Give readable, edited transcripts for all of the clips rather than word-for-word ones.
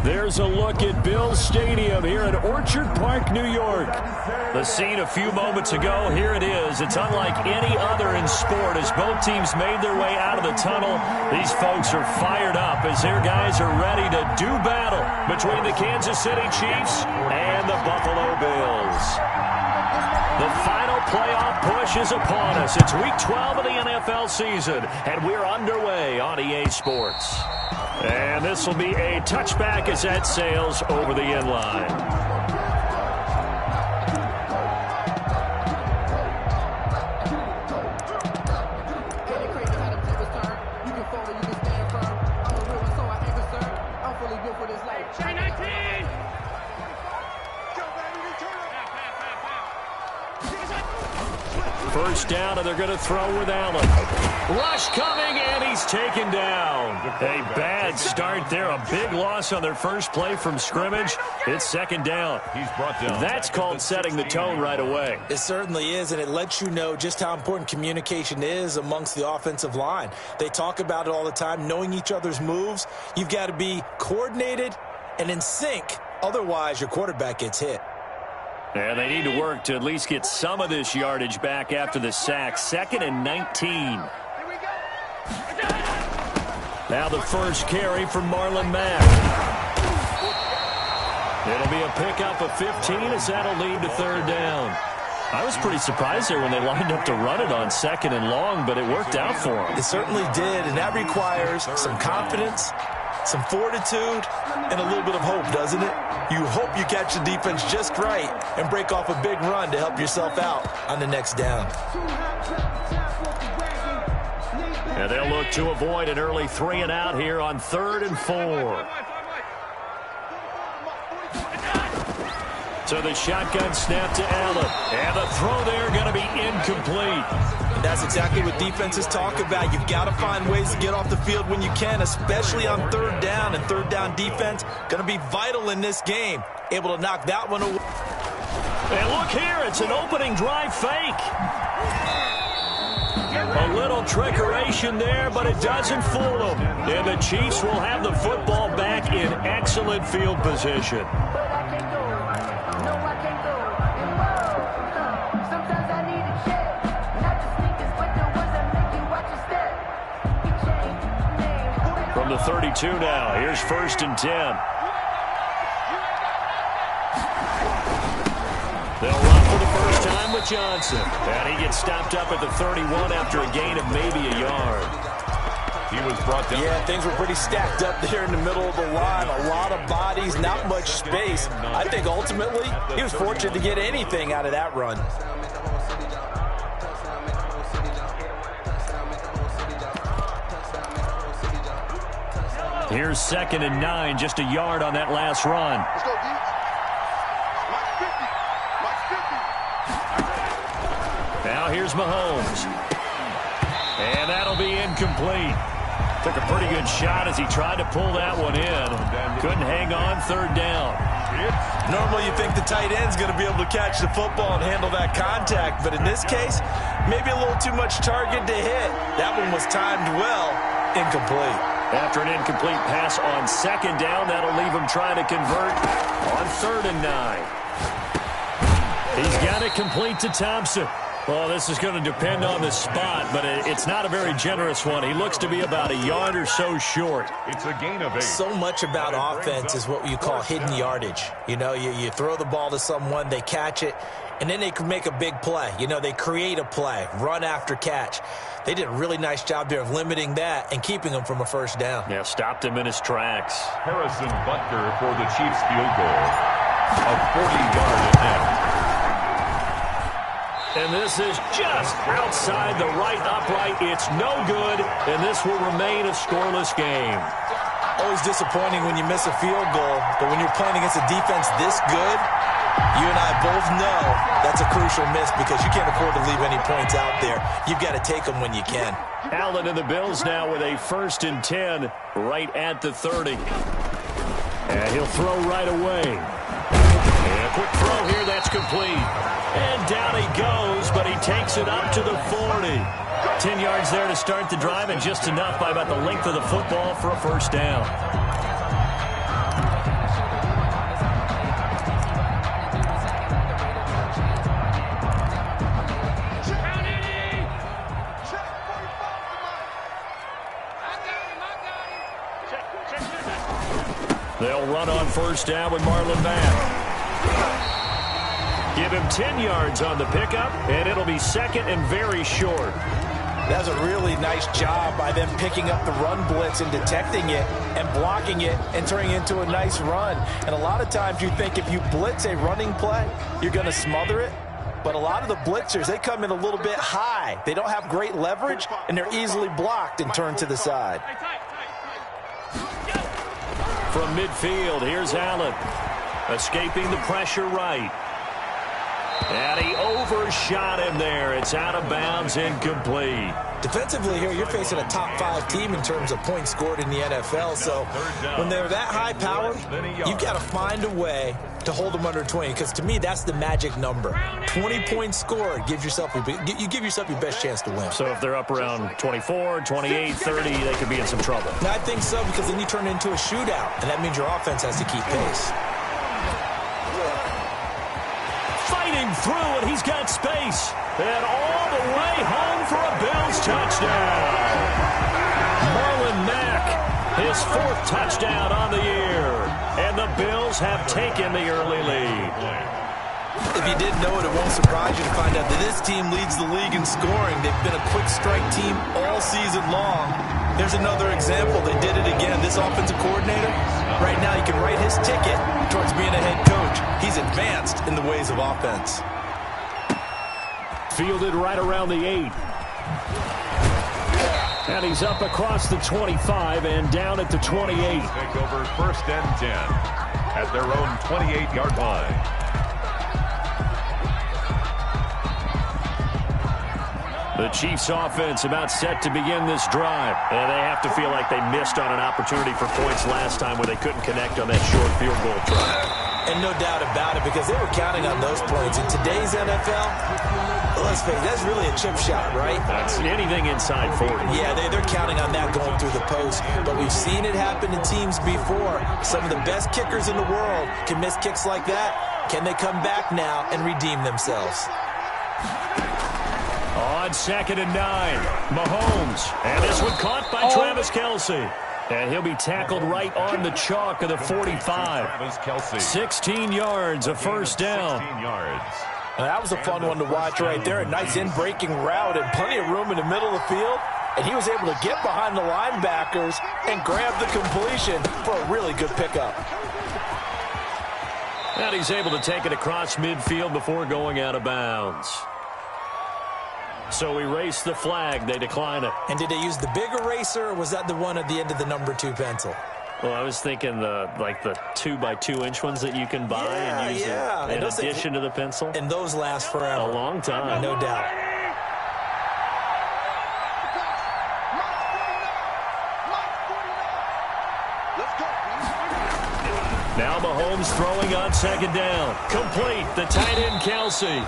There's a look at Bills Stadium here in Orchard Park, New York. The scene a few moments ago, here it is. It's unlike any other in sport as both teams made their way out of the tunnel. These folks are fired up as their guys are ready to do battle between the Kansas City Chiefs and the Buffalo Bills. The final playoff push is upon us. It's Week 12 of the NFL season, and we're underway on EA Sports. And this will be a touchback as that sails over the end line. First down, and they're going to throw with Allen. Rush coming, and he's taken down. A bad start there. A big loss on their first play from scrimmage. It's second down. He's brought down. That's called setting the tone right away. It certainly is, and it lets you know just how important communication is amongst the offensive line. They talk about it all the time, knowing each other's moves. You've got to be coordinated and in sync. Otherwise, your quarterback gets hit. And they need to work to at least get some of this yardage back after the sack. 2nd and 19. Now the first carry from Marlon Mack. It'll be a pickup of 15 as that'll lead to third down. I was pretty surprised there when they lined up to run it on 2nd and long, but it worked out for them. It certainly did, and that requires some confidence, some fortitude, and a little bit of hope, doesn't it? You hope you catch the defense just right and break off a big run to help yourself out on the next down. And they'll look to avoid an early 3 and out here on 3rd and 4. So the shotgun snap to Allen. And the throw there going to be incomplete. And that's exactly what defenses talk about. You've got to find ways to get off the field when you can, especially on third down. And third down defense going to be vital in this game. Able to knock that one away. And look here, it's an opening drive fake. A little trickeration there, but it doesn't fool them. And the Chiefs will have the football back in excellent field position. From the 32 now, here's 1st and 10. They'll run for the first time with Johnson. And he gets stopped up at the 31 after a gain of maybe a yard. He was brought down. Yeah, things were pretty stacked up there in the middle of the line. A lot of bodies, not much space. I think ultimately he was fortunate to get anything out of that run. Here's 2nd and 9, just a yard on that last run. Now here's Mahomes. And that'll be incomplete. Took a pretty good shot as he tried to pull that one in. Couldn't hang on, 3rd down. Normally you think the tight end's going to be able to catch the football and handle that contact, but in this case, maybe a little too much target to hit. That one was timed well, incomplete. After an incomplete pass on 2nd down, that'll leave him trying to convert on 3rd and 9. He's got it complete to Thompson. Well, this is going to depend on the spot, but it's not a very generous one. He looks to be about a yard or so short. It's a gain of 8. So much about offense is what you call hidden yardage. You know, you throw the ball to someone, they catch it, and then they can make a big play. You know, they create a play, run after catch. They did a really nice job there of limiting that and keeping him from a first down. Yeah, stopped him in his tracks. Harrison Butker for the Chiefs field goal. A 40-yard attempt. And this is just outside the right upright. It's no good, and this will remain a scoreless game. Always disappointing when you miss a field goal, but when you're playing against a defense this good, you and I both know that's a crucial miss because you can't afford to leave any points out there. You've got to take them when you can. Allen and the Bills now with a 1st and 10 right at the 30. And he'll throw right away. And a quick throw here, that's complete. And down he goes, but he takes it up to the 40. 10 yards there to start the drive, and just enough by about the length of the football for a first down. run on first down with Marlon Mack. Give him 10 yards on the pickup, and it'll be second and very short. That's a really nice job by them picking up the run blitz and detecting it and blocking it and turning it into a nice run. And a lot of times you think if you blitz a running play, you're going to smother it. But a lot of the blitzers, they come in a little bit high. They don't have great leverage, and they're easily blocked and turned to the side. From midfield, here's Allen. Escaping the pressure right. And he overshot him there. It's out of bounds, incomplete. Defensively here, you're facing a top 5 team in terms of points scored in the NFL. So when they're that high-powered, you've got to find a way to hold them under 20. Because to me, that's the magic number. 20 points scored, you give yourself your best chance to win. So if they're up around 24, 28, 30, they could be in some trouble. And I think so, because then you turn it into a shootout, and that means your offense has to keep pace. Fighting through, and he's got space. And all the way home for a Bills touchdown. Marlon Mack, his 4th touchdown on the year. And the Bills have taken the early lead. If you didn't know it, it won't surprise you to find out that this team leads the league in scoring. They've been a quick strike team all season long. There's another example. They did it again. This offensive coordinator, right now, he can write his ticket towards being a head coach. He's advanced in the ways of offense. Fielded right around the 8. And he's up across the 25 and down at the 28. Take over 1st and 10 at their own 28-yard line. The Chiefs offense about set to begin this drive. And they have to feel like they missed on an opportunity for points last time where they couldn't connect on that short field goal try. And no doubt about it, because they were counting on those points. In today's NFL, let's face it, that's really a chip shot, right? That's anything inside 40. Yeah, they're counting on that going through the post. But we've seen it happen to teams before. Some of the best kickers in the world can miss kicks like that. Can they come back now and redeem themselves? On 2nd and 9, Mahomes. And this one caught by Travis Kelce. And he'll be tackled right on the chalk of the 45. 16 yards, a first down. 16 yards. Now, that was a fun one to watch right there. A nice in-breaking route and plenty of room in the middle of the field. And he was able to get behind the linebackers and grab the completion for a really good pickup. And he's able to take it across midfield before going out of bounds. So erase the flag. They decline it. And did they use the big eraser, or was that the one at the end of the number 2 pencil? Well, I was thinking the 2x2-inch ones that you can buy and use in addition to the pencil. And those last forever. A long time. No doubt. Now Mahomes throwing on 2nd down. Complete. The tight end, Kelce.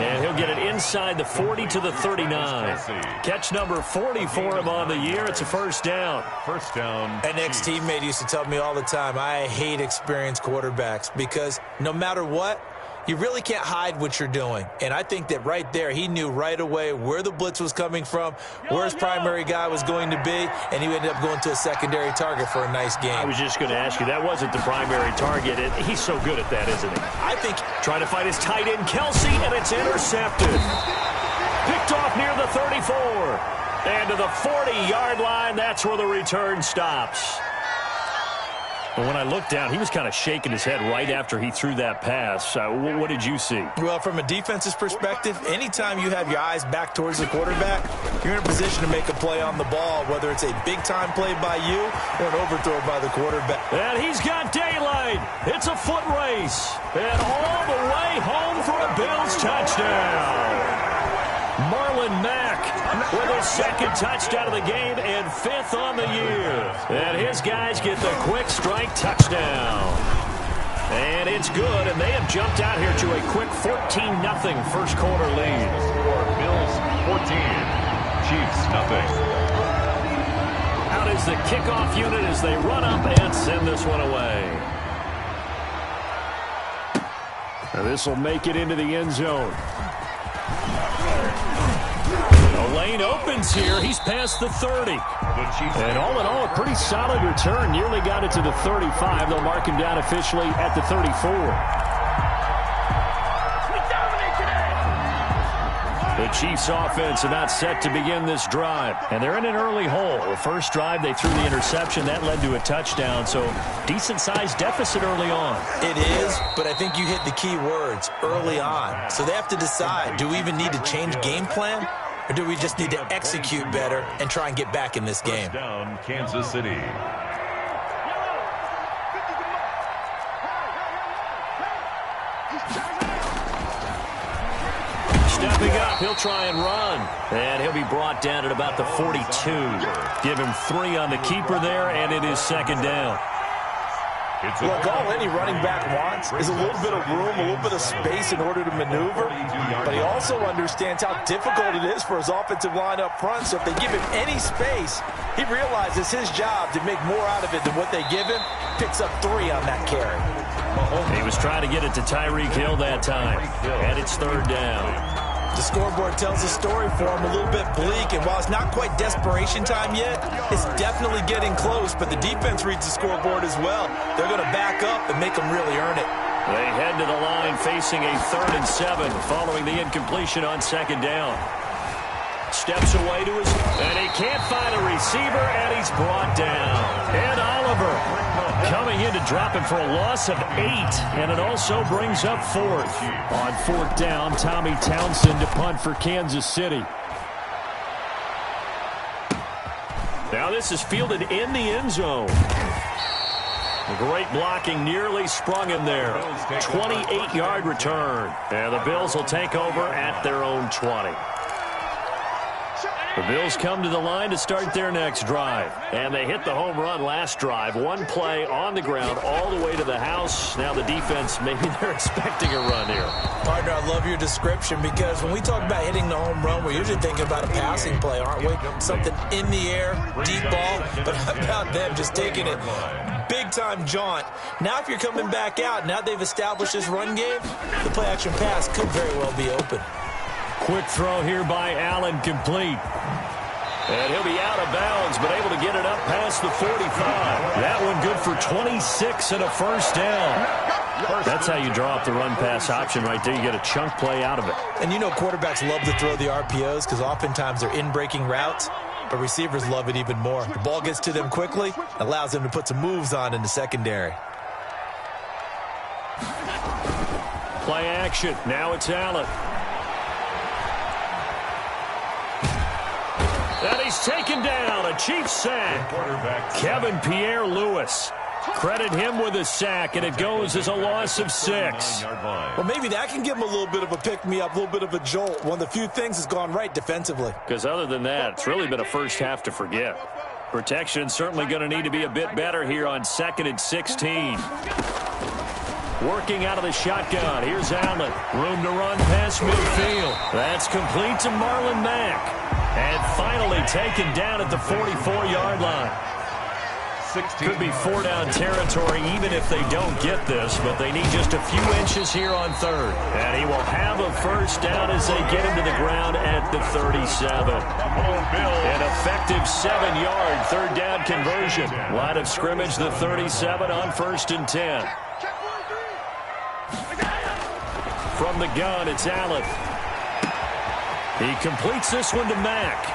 And he'll get it inside the 40 to the 39. Catch number 40 for him on the year. It's a first down. First down. An ex-teammate used to tell me all the time, I hate experienced quarterbacks because no matter what, you really can't hide what you're doing. And I think that right there, he knew right away where the blitz was coming from, where his primary guy was going to be, and he ended up going to a secondary target for a nice game. I was just going to ask you, that wasn't the primary target. He's so good at that, isn't he? I think trying to find his tight end, Kelce, and it's intercepted. Picked off near the 34. And to the 40-yard line, that's where the return stops. But when I looked down, he was kind of shaking his head right after he threw that pass. What did you see? Well, from a defense's perspective, anytime you have your eyes back towards the quarterback, you're in a position to make a play on the ball, whether it's a big-time play by you or an overthrow by the quarterback. And he's got daylight. It's a foot race. And all the way home for a Bills touchdown. Marlon Mack with his 2nd touchdown of the game and 5th on the year. And his guys get the quick strike touchdown. And it's good, and they have jumped out here to a quick 14-0 first quarter lead. Bills 14, Chiefs nothing. Out is the kickoff unit as they run up and send this one away. Now this will make it into the end zone. The lane opens here. He's past the 30. And all in all, a pretty solid return. Nearly got it to the 35. They'll mark him down officially at the 34. The Chiefs offense about set to begin this drive. And they're in an early hole. The first drive, they threw the interception. That led to a touchdown. So decent-sized deficit early on. It is, but I think you hit the key words, early on. So they have to decide, do we even need to change game plan? Or do we just need to execute better and try and get back in this game? Down, Kansas City. Stepping up, he'll try and run. And he'll be brought down at about the 42. Give him 3 on the keeper there, and it is second down. Look, all any running back wants is a little bit of room, a little bit of space in order to maneuver. But he also understands how difficult it is for his offensive line up front. So if they give him any space, he realizes his job to make more out of it than what they give him. Picks up 3 on that carry. He was trying to get it to Tyreek Hill that time. And it's third down. The scoreboard tells a story for him, a little bit bleak, and while it's not quite desperation time yet, it's definitely getting close, but the defense reads the scoreboard as well. They're going to back up and make them really earn it. They head to the line facing a 3rd and 7 following the incompletion on second down. Steps away to his, and he can't find a receiver, and he's brought down. And Oliver coming in to drop him for a loss of 8, and it also brings up 4th. On 4th down, Tommy Townsend to punt for Kansas City. Now this is fielded in the end zone. Great blocking, nearly sprung him there. 28-yard return. And the Bills will take over at their own 20. The Bills come to the line to start their next drive. And they hit the home run last drive. 1 play on the ground all the way to the house. Now the defense, maybe they're expecting a run here. Partner, I love your description because when we talk about hitting the home run, we're usually thinking about a passing play, aren't we? Something in the air, deep ball. But how about them just taking it big-time jaunt? Now if you're coming back out, now they've established this run game, the play-action pass could very well be open. Quick throw here by Allen, complete. And he'll be out of bounds, but able to get it up past the 45. That one good for 26 and a first down. That's how you draw up the run-pass option right there. You get a chunk play out of it. And you know quarterbacks love to throw the RPOs because oftentimes they're in-breaking routes, but receivers love it even more. The ball gets to them quickly, allows them to put some moves on in the secondary. Play action. Now it's Allen. And he's taken down. A Chiefs sack. Kevin Pierre-Louis. Credit him with a sack, and it goes as a loss of 6. Well, maybe that can give him a little bit of a pick-me-up, a little bit of a jolt. One of the few things that's gone right defensively. Because other than that, it's really been a first half to forget. Protection certainly going to need to be a bit better here on 2nd and 16. Working out of the shotgun. Here's Allen. Room to run past midfield. That's complete to Marlon Mack. And finally taken down at the 44-yard line. Could be 4-down territory even if they don't get this, but they need just a few inches here on 3rd. And he will have a first down as they get him to the ground at the 37. An effective 7-yard 3rd down conversion. Line of scrimmage, the 37 on 1st and 10. From the gun, it's Allen. He completes this one to Mack.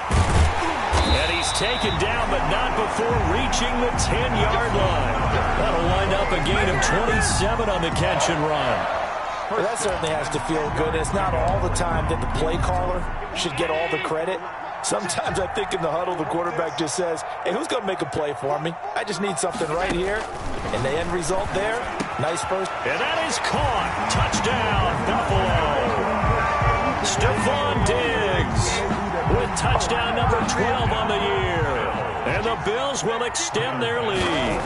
And he's taken down, but not before reaching the 10-yard line. That'll wind up a gain of 27 on the catch and run. Well, that certainly has to feel good. It's not all the time that the play caller should get all the credit. Sometimes I think in the huddle, the quarterback just says, hey, who's going to make a play for me? I just need something right here. And the end result there, nice first. And that is caught. Touchdown, Buffalo. Stephon Diggs with touchdown number 12 on the year. And the Bills will extend their lead.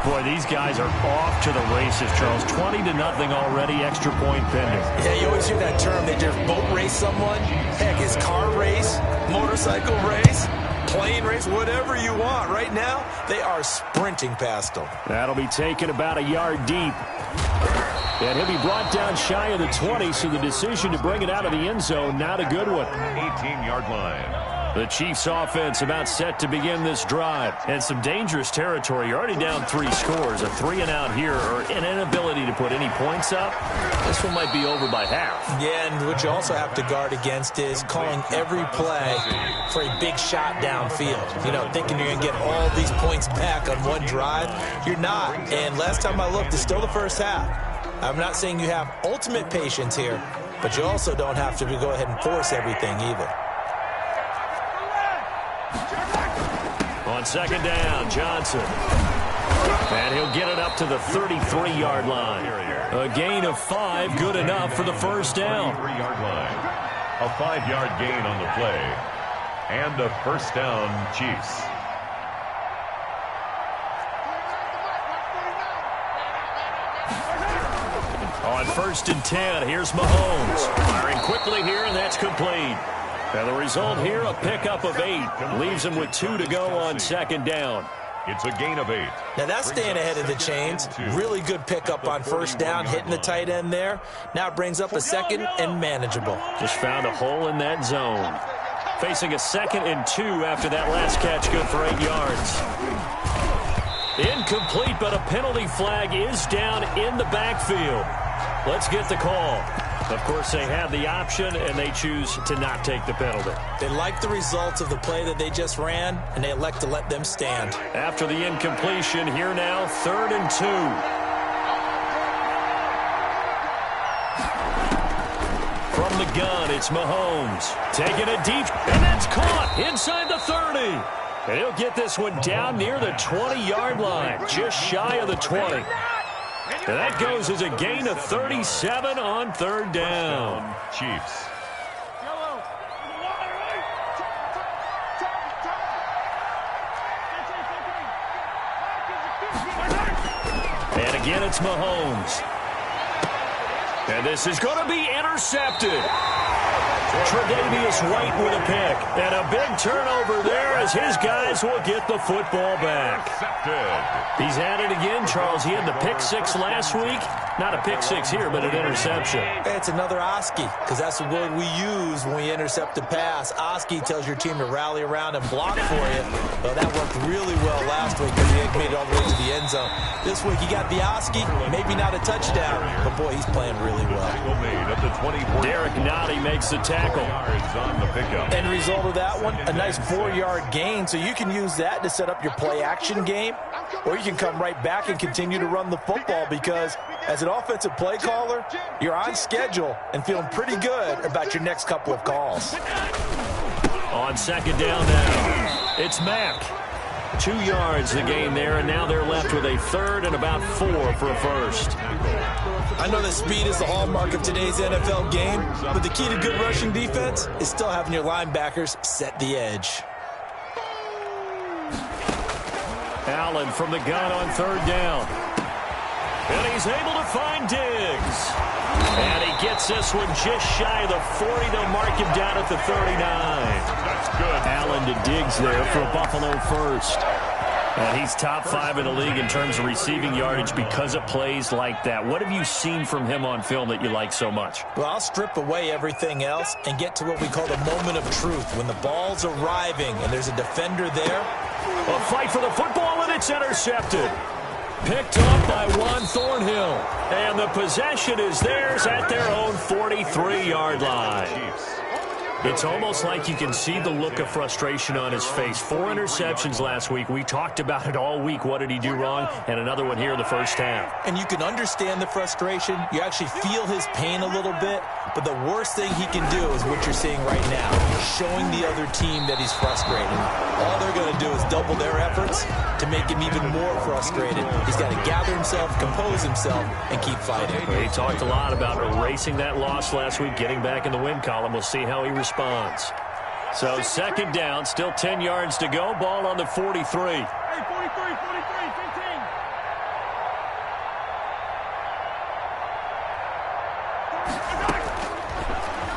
Boy, these guys are off to the races, Charles. 20-0 already, extra point pending. Yeah, you always hear that term. They just boat race someone. Heck, it's car race, motorcycle race, plane race, whatever you want. Right now, they are sprinting past them. That'll be taken about a yard deep. And he'll be brought down shy of the 20, so the decision to bring it out of the end zone, not a good one. 18-yard line. The Chiefs offense about set to begin this drive. And some dangerous territory. You're already down 3 scores. A 3-and-out here or an inability to put any points up. This one might be over by half. Yeah, and what you also have to guard against is calling every play for a big shot downfield. You know, thinking you're going to get all these points back on one drive. You're not. And last time I looked, it's still the first half. I'm not saying you have ultimate patience here, but you also don't have to go ahead and force everything either. On second down, Johnson. And he'll get it up to the 33-yard line. A gain of 5, good enough for the first down. 33-yard line. A 5-yard gain on the play. And a first down, Chiefs. On 1st and 10, here's Mahomes. Firing quickly here, and that's complete. And the result here, a pickup of 8. Leaves him with 2 to go on second down. It's a gain of 8. Now that's staying ahead of the chains. Really good pickup on first down, hitting the tight end there. Now it brings up a second and manageable. Just found a hole in that zone. Facing a 2nd and 2 after that last catch, good for 8 yards. Incomplete, but a penalty flag is down in the backfield. Let's get the call. Of course, they have the option, and they choose to not take the penalty. They like the results of the play that they just ran, and they elect to let them stand. After the incompletion, here now, 3rd and 2. From the gun, it's Mahomes. Taking it deep, and that's caught inside the 30. And he'll get this one down near the 20-yard line, just shy of the 20. And that goes as a gain of 37 on 3rd down. Chiefs. And again, it's Mahomes. And this is going to be intercepted. Tre'Davious White with a pick. And a big turnover there as his guys will get the football back. He's at it again, Charles. He had the pick 6 last week. Not a pick 6 here, but an interception. It's another Oski, because that's the word we use when we intercept a pass. Oski tells your team to rally around and block for you. Well, that worked really well last week because he made it all the way to the end zone. This week he got the Oski, maybe not a touchdown, but boy, he's playing really well. Derek Nottie makes the tackle. On the pickup. End result of that one, a nice 4-yard gain, so you can use that to set up your play-action game, or you can come right back and continue to run the football because as an offensive play caller, you're on schedule and feeling pretty good about your next couple of calls. On second down now, it's Mack. 2 yards the gain there, and now they're left with a 3rd and about 4 for a first. I know that speed is the hallmark of today's NFL game, but the key to good rushing defense is still having your linebackers set the edge. Allen from the gun on 3rd down. And he's able to find Diggs. And he gets this one just shy of the 40. They'll mark him down at the 39. That's good. Allen to Diggs there for a Buffalo first. And he's top 5 in the league in terms of receiving yardage because of plays like that. What have you seen from him on film that you like so much? Well, I'll strip away everything else and get to what we call the moment of truth. When the ball's arriving and there's a defender there. A fight for the football, and it's intercepted. Picked up by Juan Thornhill. And the possession is theirs at their own 43-yard line. It's almost like you can see the look of frustration on his face. 4 interceptions last week. We talked about it all week. What did he do wrong? And another one here in the first half. And you can understand the frustration. You actually feel his pain a little bit. But the worst thing he can do is what you're seeing right now, showing the other team that he's frustrated. All they're going to do is double their efforts to make him even more frustrated. He's got to gather himself, compose himself, and keep fighting. He talked a lot about erasing that loss last week, getting back in the win column. We'll see how he responds. So second down, still 10 yards to go. Ball on the 43. Hey, 43, 15.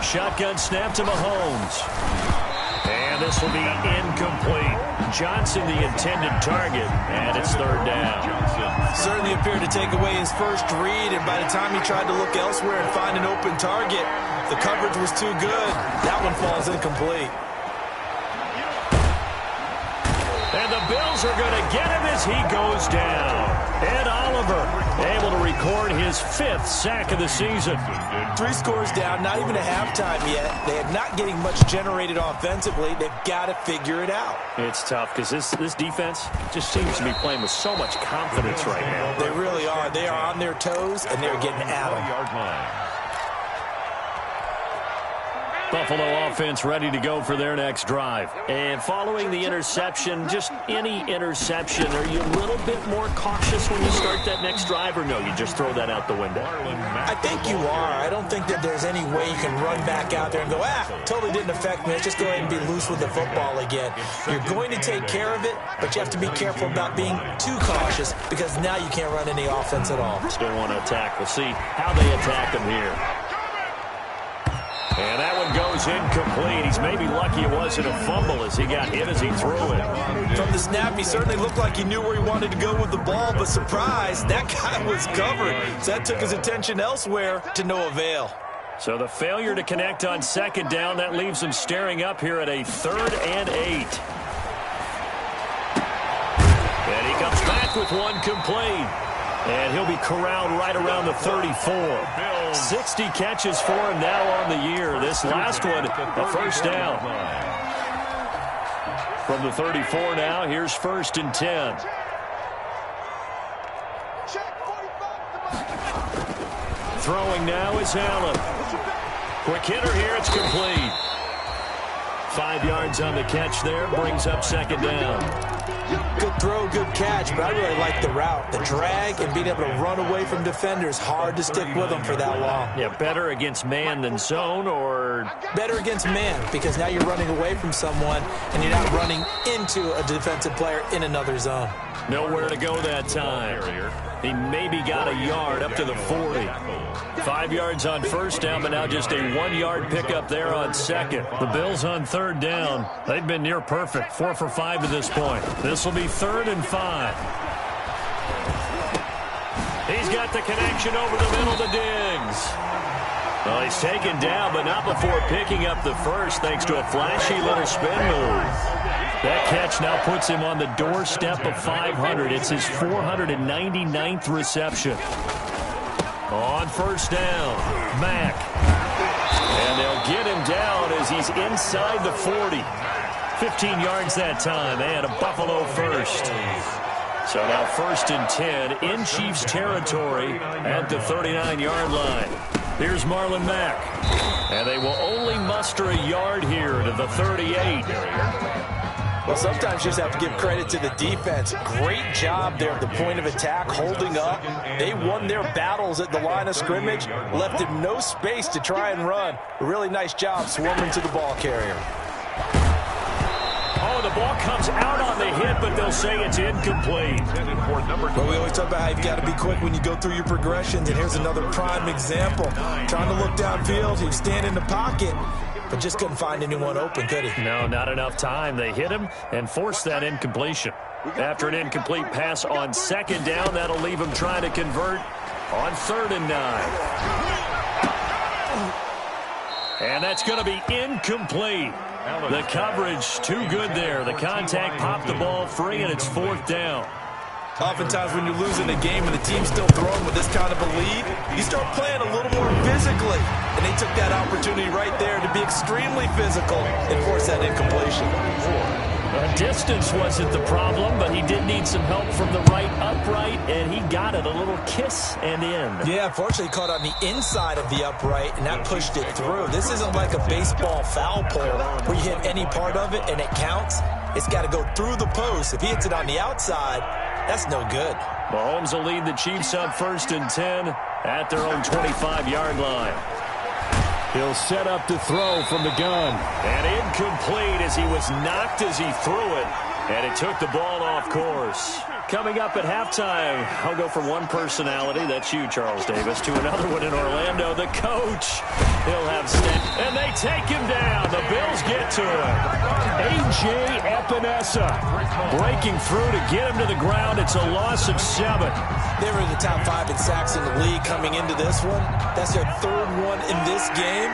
Shotgun snap to Mahomes. And this will be incomplete. Johnson the intended target, and it's third down. Certainly appeared to take away his first read, and by the time he tried to look elsewhere and find an open target, the coverage was too good. That one falls incomplete. And the Bills are going to get him as he goes down. Ed Oliver able to record his 5th sack of the season. 3 scores down, not even a halftime yet. They are not getting much generated offensively. They've got to figure it out. It's tough because this defense just seems to be playing with so much confidence right now. They really are. They are on their toes, and they're getting at them. Buffalo offense ready to go for their next drive. And following the interception, just any interception, are you a little bit more cautious when you start that next drive, or no, you just throw that out the window? I think you are. I don't think that there's any way you can run back out there and go, totally didn't affect me. Let's just go ahead and be loose with the football again. You're going to take care of it, but you have to be careful about being too cautious because now you can't run any offense at all. Still want to attack. We'll see how they attack him here. And that one goes incomplete. He's maybe lucky it wasn't a fumble as he got hit as he threw it. From the snap, he certainly looked like he knew where he wanted to go with the ball, but surprise, that guy was covered. So that took his attention elsewhere to no avail. So the failure to connect on second down, that leaves him staring up here at a 3rd and 8. And he comes back with one complete. And he'll be corralled right around the 34. 60 catches for him now on the year. This last one, a first down. From the 34 now, here's 1st and 10. Throwing now is Allen. Quick hitter here, it's complete. 5 yards on the catch there, brings up second down. Good throw, good catch, but I really like the route. The drag and being able to run away from defenders, hard to stick with them for that long. Yeah, better against man than zone, or? Better against man, because now you're running away from someone and you're not running into a defensive player in another zone. Nowhere to go that time. He maybe got a yard up to the 40. 5 yards on first down, but now just a 1-yard pickup there on second. The Bills on third down. They've been near perfect. 4 for 5 to this point. This will be 3rd and 5. He's got the connection over the middle to Diggs. Well, he's taken down, but not before picking up the first, thanks to a flashy little spin move. That catch now puts him on the doorstep of 500. It's his 499th reception. On first down, Mack. And they'll get him down as he's inside the 40. 15 yards that time, and a Buffalo first. So now 1st and 10 in Chiefs territory at the 39-yard line. Here's Marlon Mack. And they will only muster a yard here to the 38. Well, sometimes you just have to give credit to the defense. Great job there at the point of attack, holding up. They won their battles at the line of scrimmage, left him no space to try and run. A really nice job swarming to the ball carrier. Oh, the ball comes out on the hit, but they'll say it's incomplete. But we always talk about how you've got to be quick when you go through your progressions, and here's another prime example. Trying to look downfield, he was standing in the pocket, but just couldn't find anyone open, could he? No, not enough time. They hit him and forced that incompletion. After an incomplete pass on second down, that'll leave him trying to convert on 3rd and 9. And that's going to be incomplete. The coverage too good there. The contact popped the ball free, and it's 4th down. Oftentimes when you're losing a game and the team's still throwing with this kind of a lead, you start playing a little more physically. And they took that opportunity right there to be extremely physical and force that incompletion. Distance wasn't the problem, but he did need some help from the right upright, and he got it. A little kiss and in. Yeah, fortunately caught on the inside of the upright, and that pushed it through. This isn't like a baseball foul pole where you hit any part of it and it counts. It's got to go through the post. If he hits it on the outside, that's no good. Mahomes will lead the Chiefs up 1st and 10 at their own 25-yard line. He'll set up to throw from the gun. And incomplete as he was knocked as he threw it. And it took the ball off course. Coming up at halftime, I'll go from one personality, that's you, Charles Davis, to another one in Orlando, the coach. He'll have and they take him down. The Bills get to him. A.J. Epinesa breaking through to get him to the ground. It's a loss of 7. They were in the top 5 in sacks in the league coming into this one. That's their 3rd one in this game.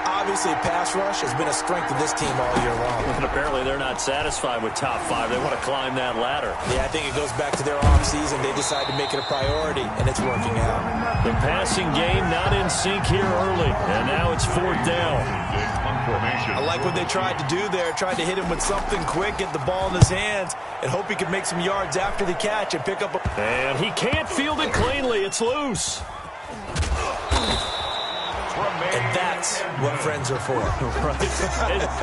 Obviously, pass rush has been a strength of this team all year long. And apparently they're not satisfied with top 5. They want to climb that ladder. Yeah, I think it goes back to their offseason. They decided to make it a priority, and it's working out. The passing game not in sync here early, and now it's 4th down. I like what they tried to do there, tried to hit him with something quick, get the ball in his hands, and hope he could make some yards after the catch and pick up a... And he can't field it cleanly. It's loose. And that's what friends are for. Right.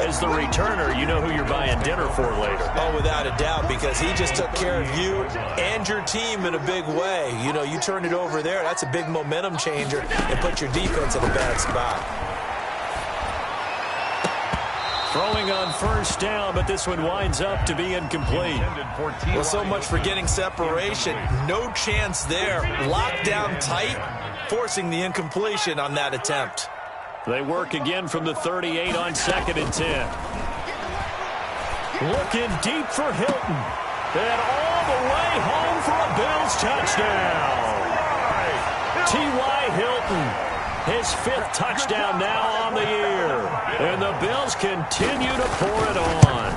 As the returner, you know who you're buying dinner for later. Oh, without a doubt, because he just took care of you and your team in a big way. You know, you turn it over there, that's a big momentum changer and put your defense in a bad spot. Throwing on 1st down, but this one winds up to be incomplete. Well, so much for getting separation. No chance there. Locked down tight, forcing the incompletion on that attempt. They work again from the 38 on 2nd and 10. Looking deep for Hilton. And all the way home for a Bills touchdown. T.Y. Hilton. His 5th touchdown now on the year. And the Bills continue to pour it on.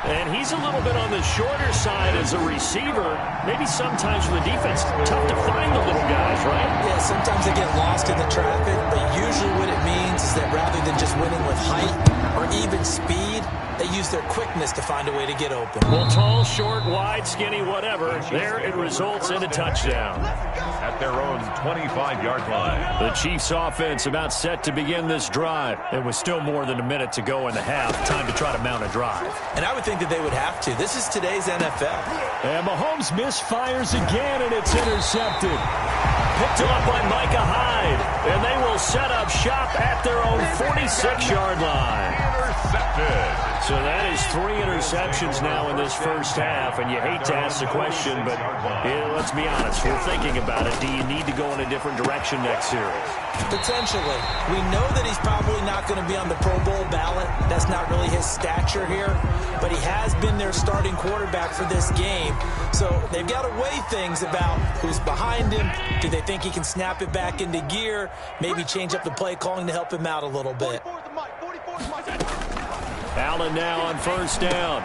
And he's a little bit on the shorter side as a receiver. Maybe sometimes for the defense, tough to find the little guys, right? Yeah, sometimes they get lost in the traffic, but usually what it means is that rather than just winning with height or even speed, they use their quickness to find a way to get open. Well, tall, short, wide, skinny, whatever, there it results in a touchdown. At their own 25-yard line. The Chiefs offense about set to begin this drive. It was still more than a minute to go in the half. Time to try to mount a drive. And I would think that they would have to. This is today's NFL. And Mahomes misfires again, and it's intercepted. Picked off by Micah Hyde. And they will set up shop at their own 46-yard line. Intercepted. So that is 3 interceptions now in this first half, and you hate to ask the question, but let's be honest, we're thinking about it. Do you need to go in a different direction next series? Potentially. We know that he's probably not going to be on the Pro Bowl ballot. That's not really his stature here, but he has been their starting quarterback for this game. So they've got to weigh things about who's behind him. Do they think he can snap it back into gear? Maybe change up the play calling to help him out a little bit. Allen now on 1st down.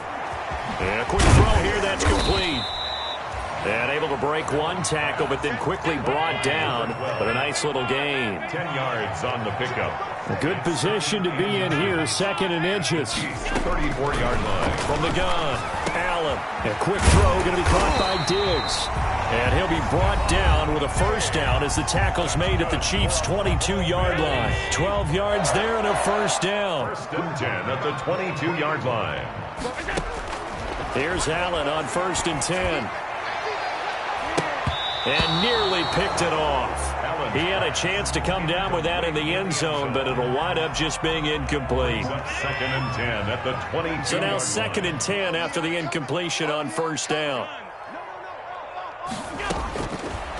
And a quick throw here, that's complete. And able to break one tackle, but then quickly brought down with a nice little gain. 10 yards on the pickup. A good position to be in here, 2nd and inches. 34-yard line. From the gun, Allen. A quick throw going to be caught by Diggs. And he'll be brought down with a 1st down as the tackle's made at the Chiefs' 22-yard line. 12 yards there and a 1st down. 1st and 10 at the 22-yard line. Here's Allen on 1st and 10. And nearly picked it off. He had a chance to come down with that in the end zone, but it'll wind up just being incomplete. 2nd and 10 at the 22. So now 2nd and 10 after the incompletion on 1st down.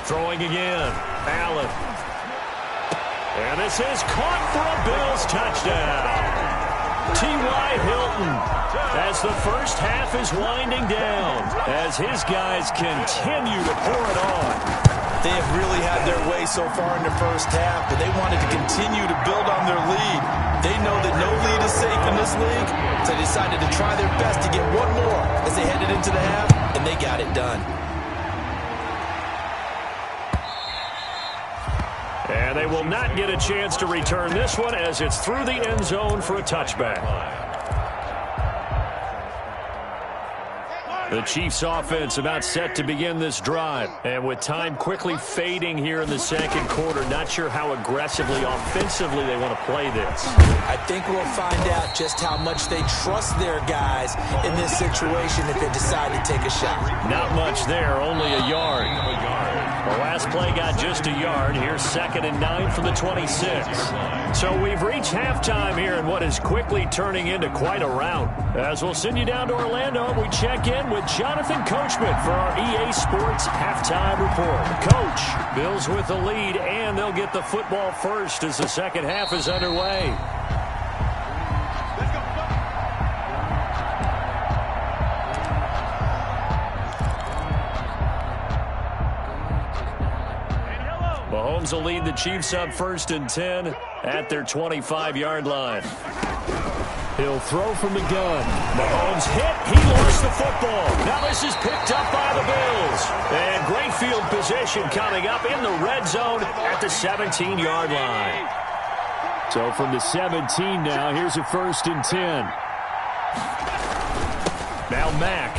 Throwing again, Allen. And this is caught for a Bills touchdown. T.Y. Hilton as the first half is winding down as his guys continue to pour it on. They have really had their way so far in the first half, but they wanted to continue to build on their lead. They know that no lead is safe in this league, so they decided to try their best to get one more as they headed into the half, and they got it done. And they will not get a chance to return this one as it's through the end zone for a touchback. The Chiefs offense about set to begin this drive. And with time quickly fading here in the 2nd quarter, not sure how aggressively, offensively they want to play this. I think we'll find out just how much they trust their guys in this situation if they decide to take a shot. Not much there, only a yard. The last play got just a yard. Here's 2nd and 9 from the 26. So we've reached halftime here in what is quickly turning into quite a rout. As we'll send you down to Orlando, we check in with Jonathan Coachman for our EA Sports Halftime Report. Coach, Bills with the lead, and they'll get the football first as the second half is underway. Mahomes will lead the Chiefs up 1st and 10 at their 25-yard line. He'll throw from the gun. Mahomes hit. He lost the football. Now this is picked up by the Bills. And great field position coming up in the red zone at the 17-yard line. So from the 17 now, here's a 1st and 10. Now Mack.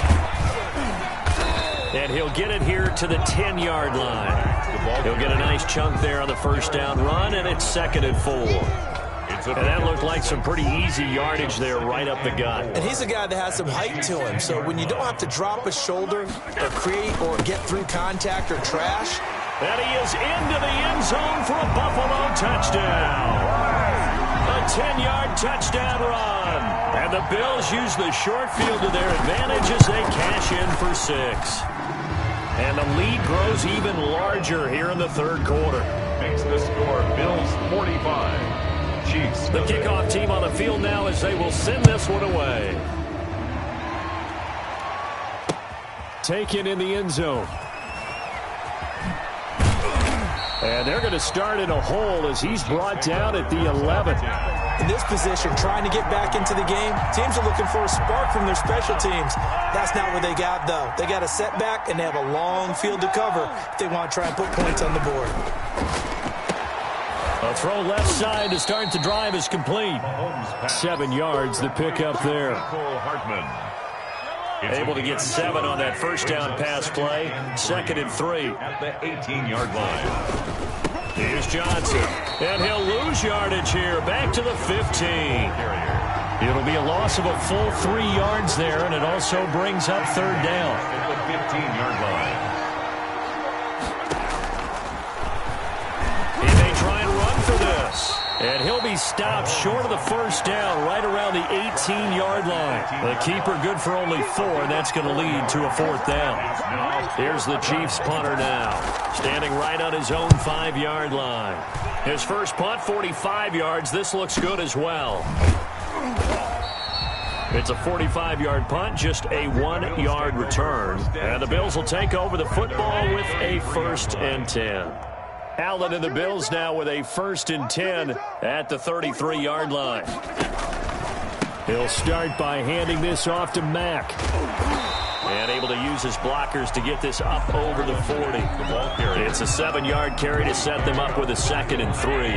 And he'll get it here to the 10-yard line. He'll get a nice chunk there on the first down run, and it's 2nd and 4. And that looked like some pretty easy yardage there right up the gut. And he's a guy that has some height to him, so when you don't have to drop a shoulder or create or get through contact or trash. And he is into the end zone for a Buffalo touchdown. A 10-yard touchdown run. And the Bills use the short field to their advantage as they cash in for 6. And the lead grows even larger here in the 3rd quarter. Makes the score Bills 45. Chiefs. The kickoff team on the field now as they will send this one away. Taken in the end zone. And they're going to start in a hole as he's brought down at the 11. In this position, trying to get back into the game, teams are looking for a spark from their special teams. That's not what they got, though. They got a setback, and they have a long field to cover if they want to try and put points on the board. A throw left side to start the drive is complete. 7 yards the pickup there. Able to get 7 on that first down pass play. 2nd and 3. At the 18-yard line. Here's Johnson. And he'll lose yardage here. Back to the 15. It'll be a loss of a full 3 yards there, and it also brings up 3rd down. At the 15-yard line. He may try and run for this. And he'll be stopped short of the first down right around the 18-yard line. The keeper good for only 4, and that's going to lead to a 4th down. Here's the Chiefs punter now, standing right on his own 5-yard line. His first punt, 45 yards. This looks good as well. It's a 45-yard punt, just a 1-yard return. And the Bills will take over the football with a 1st and 10. Allen and the Bills now with a 1st and 10 at the 33-yard line. He'll start by handing this off to Mack. And able to use his blockers to get this up over the 40. It's a 7-yard carry to set them up with a 2nd and 3.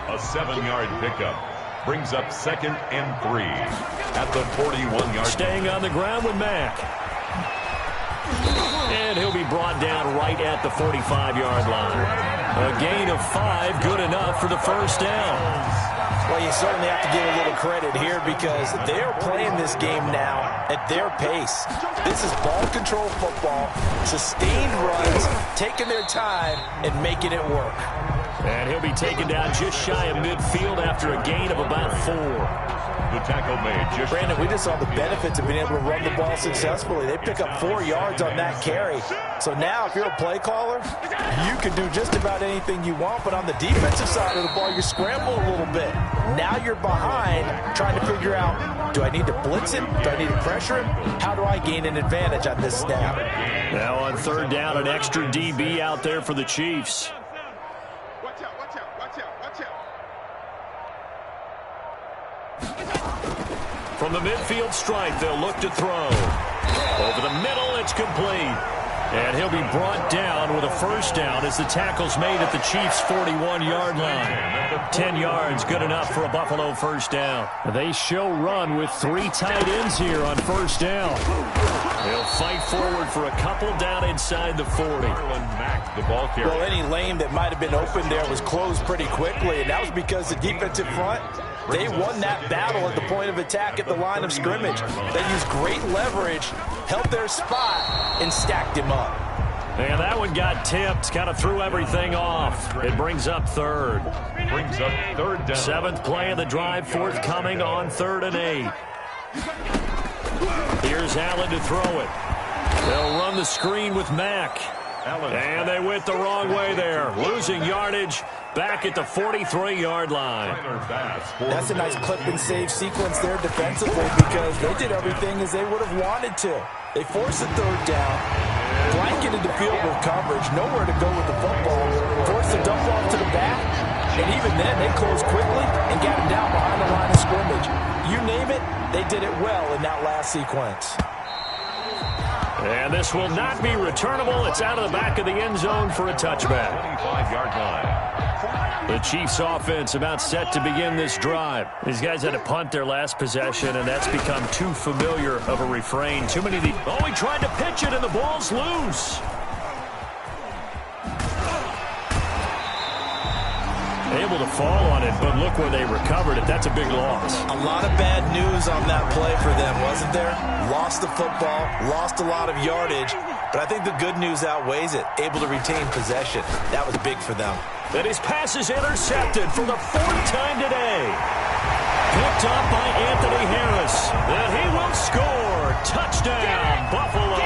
A 7-yard pickup brings up 2nd and 3 at the 41-yard. Staying on the ground with Mack. And he'll be brought down right at the 45-yard line. A gain of 5, good enough for the first down. Well, you certainly have to give a little credit here because they're playing this game now at their pace. This is ball control football, sustained runs, taking their time and making it work. And he'll be taken down just shy of midfield after a gain of about 4. The tackle made. Brandon, we just saw the benefits of being able to run the ball successfully. They pick up 4 yards on that carry. So now if you're a play caller, you can do just about anything you want. But on the defensive side of the ball, you scramble a little bit. Now you're behind trying to figure out, do I need to blitz him? Do I need to pressure him? How do I gain an advantage on this snap? Now on 3rd down, an extra DB out there for the Chiefs. From the midfield stripe, they'll look to throw. Over the middle, it's complete. And he'll be brought down with a first down as the tackle's made at the Chiefs' 41-yard line. 10 yards, good enough for a Buffalo first down. They show run with 3 tight ends here on first down. They'll fight forward for a couple down inside the 40. Well, any lane that might have been open there was closed pretty quickly, and that was because the defensive front, they won that battle at the point of attack at the line of scrimmage. They used great leverage, held their spot, and stacked him up. And that one got tipped, kind of threw everything off. It brings up third. Brings up third down. 7th play of the drive, forthcoming on 3rd and 8. Here's Allen to throw it. They'll run the screen with Mack. And they went the wrong way there. Losing yardage back at the 43-yard line. That's a nice clip and save sequence there defensively because they did everything as they would have wanted to. They forced a 3rd down, blanketed the field with coverage, nowhere to go with the football, forced the dump off to the back, and even then they closed quickly and got him down behind the line of scrimmage. You name it, they did it well in that last sequence. And this will not be returnable. It's out of the back of the end zone for a touchback. 25-yard line. The Chiefs offense about set to begin this drive. These guys had to punt their last possession, and that's become too familiar of a refrain. Too many of the... Oh, he tried to pitch it, and the ball's loose. Able to fall on it, but look where they recovered it. That's a big loss. A lot of bad news on that play for them, wasn't there? Lost the football, lost a lot of yardage, but I think the good news outweighs it. Able to retain possession. That was big for them. And his pass is intercepted for the 4th time today. Picked up by Anthony Harris. And he will score. Touchdown, Buffalo.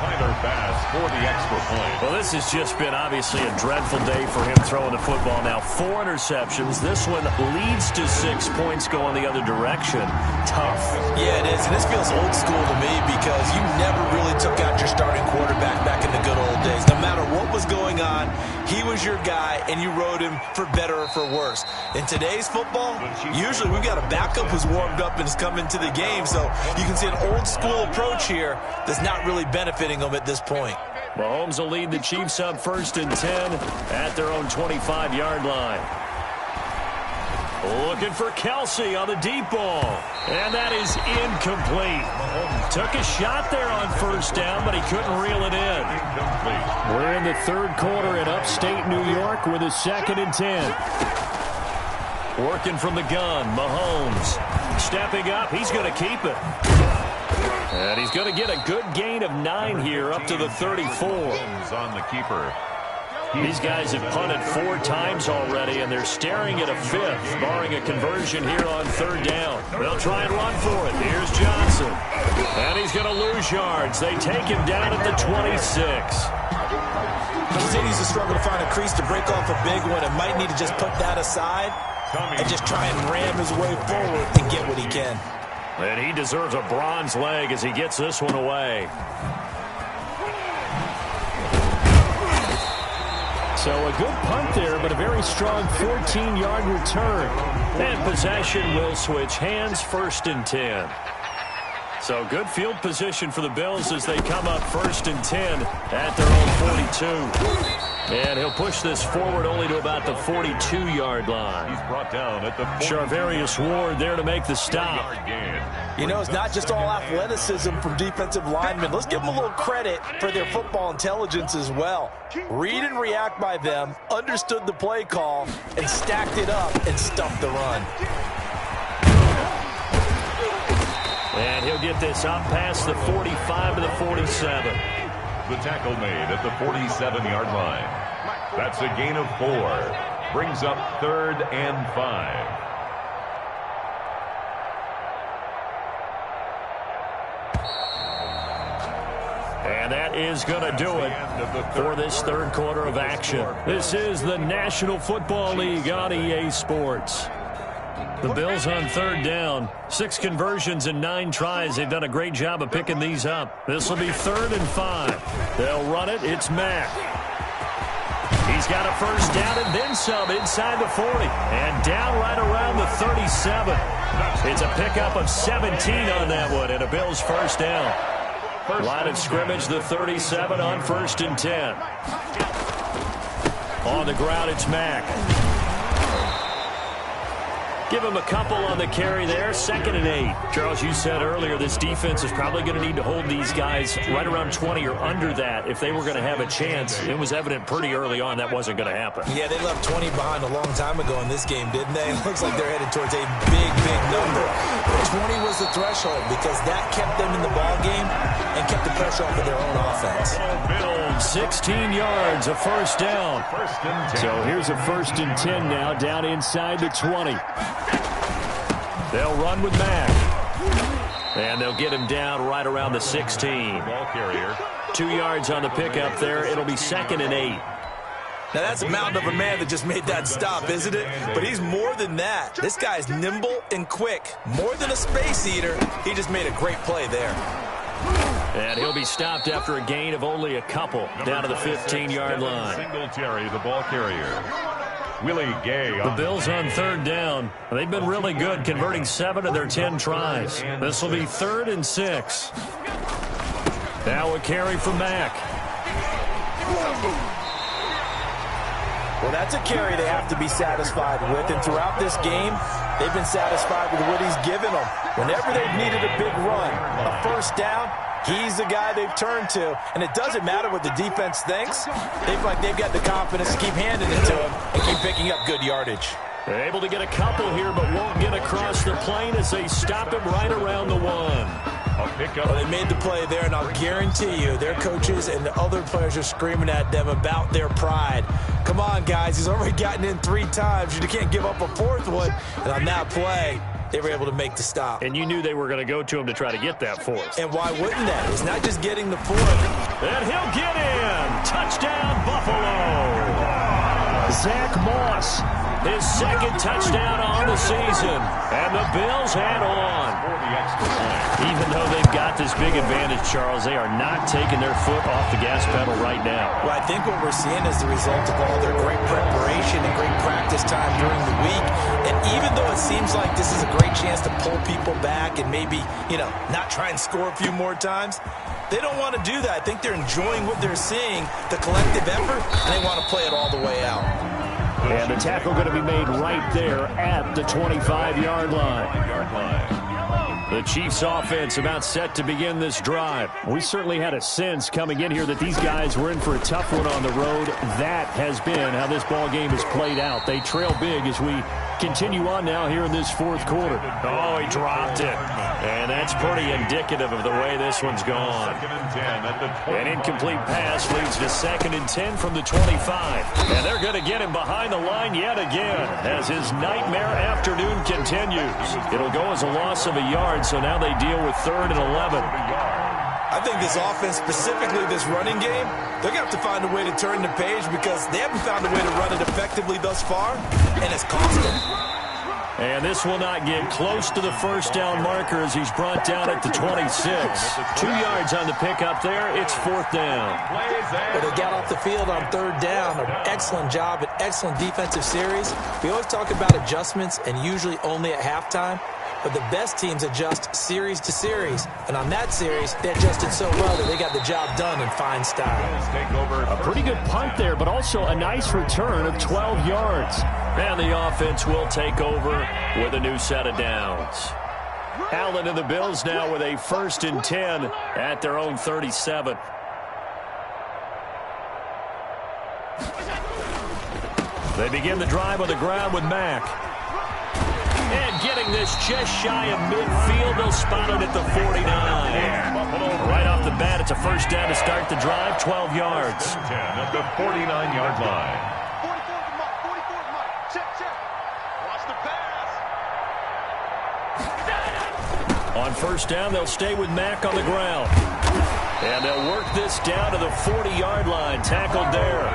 Tyler Bass for the extra point. Well, this has just been obviously a dreadful day for him throwing the football. Now 4 interceptions. This one leads to 6 points going the other direction. Tough. Yeah, it is. And this feels old school to me because you never really took out your starting quarterback back in the good old days. No matter what was going on, he was your guy, and you rode him for better or for worse. In today's football, usually we've got a backup who's warmed up and has come into the game. So you can see an old school approach here that's not really benefiting them at this point. Mahomes will lead the Chiefs up 1st and 10 at their own 25-yard line. Looking for Kelsey on the deep ball. And that is incomplete. Took a shot there on 1st down, but he couldn't reel it in. We're in the 3rd quarter in upstate New York with a 2nd and 10. Working from the gun, Mahomes. Stepping up, he's going to keep it. And he's going to get a good gain of 9 here up to the 34. On the keeper. These guys have punted 4 times already, and they're staring at a 5th, barring a conversion here on 3rd down. They'll try and run for it. Here's Johnson. And he's going to lose yards. They take him down at the 26. He continues to struggle to find a crease to break off a big one and might need to just put that aside and just try and ram his way forward and get what he can. And he deserves a bronze leg as he gets this one away. So a good punt there, but a very strong 14-yard return. And possession will switch hands, 1st and 10. So good field position for the Bills as they come up 1st and 10 at their own 42. And he'll push this forward only to about the 42-yard line. He's brought down at the Charvarius Ward there to make the stop. You know, it's not just all athleticism from defensive linemen. Let's give them a little credit for their football intelligence as well. Read and react by them, understood the play call, and stacked it up and stuffed the run. And he'll get this up past the 45 to the 47. The tackle made at the 47-yard line. That's a gain of 4. Brings up 3rd and 5. And that is going to do it for this 3rd quarter of action. This is the National Football League on EA Sports. The Bills on 3rd down. 6 conversions and 9 tries. They've done a great job of picking these up. This will be 3rd and 5. They'll run it. It's Mack. He's got a 1st down and then some inside the 40. And down right around the 37. It's a pickup of 17 on that one and a Bills 1st down. Line of scrimmage, the 37 on 1st and 10. On the ground, it's Mack. Give him a couple on the carry there, 2nd and 8. Charles, you said earlier this defense is probably going to need to hold these guys right around 20 or under that if they were going to have a chance. It was evident pretty early on that wasn't going to happen. Yeah, they left 20 behind a long time ago in this game, didn't they? It looks like they're headed towards a big, big number. 20 was the threshold because that kept them in the ball game and kept the pressure off of their own offense. 16 yards, a first down. So here's a 1st and 10 now, down inside the 20. They'll run with Mack. And they'll get him down right around the 16. Ball carrier. 2 yards on the pickup there. It'll be 2nd and 8. Now, that's a mountain of a man that just made that stop, isn't it? But he's more than that. This guy's nimble and quick. More than a space eater. He just made a great play there. And he'll be stopped after a gain of only a couple down to the 15-yard line. Singletary, the ball carrier. Willie Gay. The Bills on 3rd down. They've been really good, converting 7 of their 10 tries. This will be 3rd and 6. Now a carry from Mack. Well, that's a carry they have to be satisfied with. And throughout this game, they've been satisfied with what he's given them. Whenever they've needed a big run, a 1st down, he's the guy they've turned to. And it doesn't matter what the defense thinks. They feel like they've got the confidence to keep handing it to him and keep picking up good yardage. They're able to get a couple here, but won't get across the plane as they stop him right around the 1. Well, they made the play there, and I'll guarantee you their coaches and the other players are screaming at them about their pride. Come on, guys. He's already gotten in 3 times. You can't give up a 4th one. And on that play, they were able to make the stop. And you knew they were going to go to him to try to get that 4th. And why wouldn't that? It's not just getting the 4th. And he'll get in. Touchdown, Buffalo. Zach Moss, his 2nd touchdown on the season. And the Bills head on. Even though they've got this big advantage, Charles, they are not taking their foot off the gas pedal right now. Well, I think what we're seeing is the result of all their great preparation and great practice time during the week. And even though it seems like this is a great chance to pull people back and maybe, not try and score a few more times, they don't want to do that. I think they're enjoying what they're seeing, the collective effort, and they want to play it all the way out. And the tackle going to be made right there at the 25-yard line. The Chiefs offense about set to begin this drive. We certainly had a sense coming in here that these guys were in for a tough one on the road. That has been how this ball game has played out. They trail big as we continue on now here in this 4th quarter. Oh, he dropped it. And that's pretty indicative of the way this one's gone. An incomplete pass leads to 2nd and 10 from the 25. And they're going to get him behind the line yet again as his nightmare afternoon continues. It'll go as a loss of a yard, so now they deal with 3rd and 11. I think this offense, specifically this running game, they're going to have to find a way to turn the page because they haven't found a way to run it effectively thus far, and it's cost them. And this will not get close to the 1st down marker as he's brought down at the 26. 2 yards on the pickup there. It's 4th down. But they got off the field on 3rd down. An excellent job, an excellent defensive series. We always talk about adjustments and usually only at halftime. But the best teams adjust series to series. And on that series, they adjusted so well that they got the job done in fine style. A pretty good punt there, but also a nice return of 12 yards. And the offense will take over with a new set of downs. Allen and the Bills now with a 1st and 10 at their own 37. They begin the drive on the ground with Mack. And getting this just shy of midfield, they'll spot it at the 49. Right off the bat, it's a 1st down to start the drive, 12 yards. 10 at the 49-yard line. On 1st down, they'll stay with Mack on the ground. And they'll work this down to the 40-yard line, tackled there.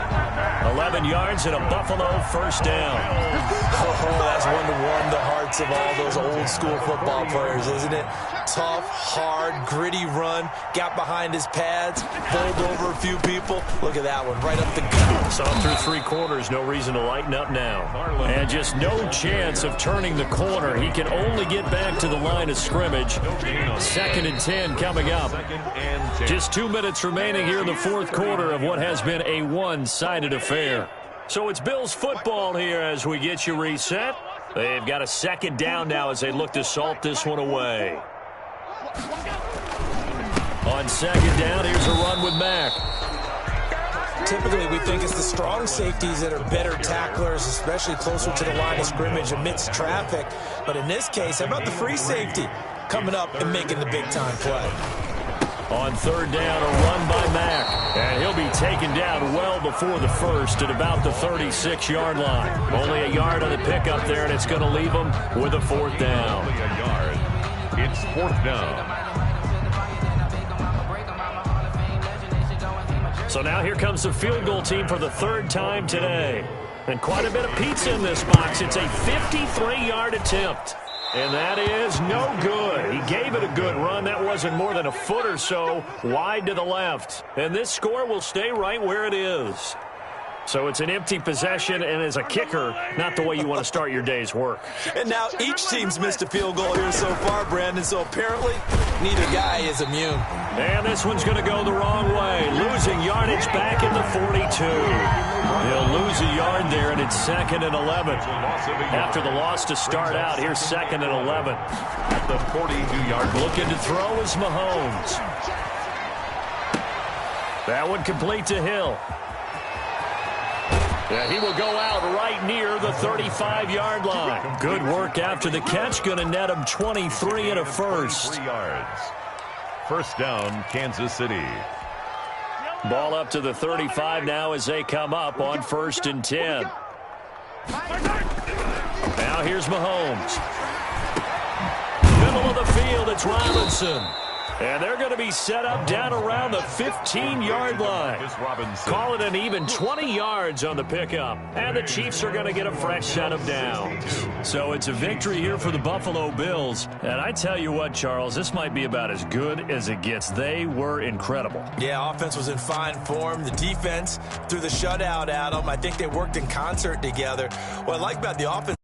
11 yards and a Buffalo 1st down. Oh, that's one to warm the hearts of all those old school football players, isn't it? Tough, hard, gritty run. Got behind his pads, bowled over a few people. Look at that one, right up the gut. So through 3 quarters, no reason to lighten up now. And just no chance of turning the corner. He can only get back to the line of scrimmage. 2nd and 10 coming up. Just 2 minutes remaining here in the 4th quarter of what has been a one-sided affair. So it's Bills football here as we get you reset. They've got a second down now as they look to salt this one away. On second down, here's a run with Mack. Typically, we think it's the strong safeties that are better tacklers, especially closer to the line of scrimmage amidst traffic. But in this case, how about the free safety coming up and making the big-time play? On third down, a run by Mack. And he'll be taken down well before the first at about the 36-yard line. Only a yard on the pickup there, and it's going to leave him with a fourth down. Only a yard. It's fourth down. So now here comes the field goal team for the third time today. And quite a bit of pizza in this box. It's a 53-yard attempt. And that is no good. He gave it a good run. That wasn't more than a foot or so wide to the left. And this score will stay right where it is. So it's an empty possession, and as a kicker, not the way you want to start your day's work. And now each team's missed a field goal here so far, Brandon, so apparently neither guy is immune. And this one's going to go the wrong way, losing yardage back at the 42. He'll lose a yard there, and it's 2nd and 11. After the loss to start out, here's 2nd and 11. At the 42-yard line. Looking to throw is Mahomes. That one complete to Hill. Yeah, he will go out right near the 35-yard line. Good work after the catch. Going to net him 23 and a first. 3 yards. First down, Kansas City. Ball up to the 35 now as they come up on 1st and 10. Now here's Mahomes. Middle of the field, it's Robinson. And they're going to be set up down around the 15-yard line. Call it an even 20 yards on the pickup. And the Chiefs are going to get a fresh set of downs. So it's a victory here for the Buffalo Bills. And I tell you what, Charles, this might be about as good as it gets. They were incredible. Yeah, offense was in fine form. The defense threw the shutout at them. I think they worked in concert together. What I like about the offense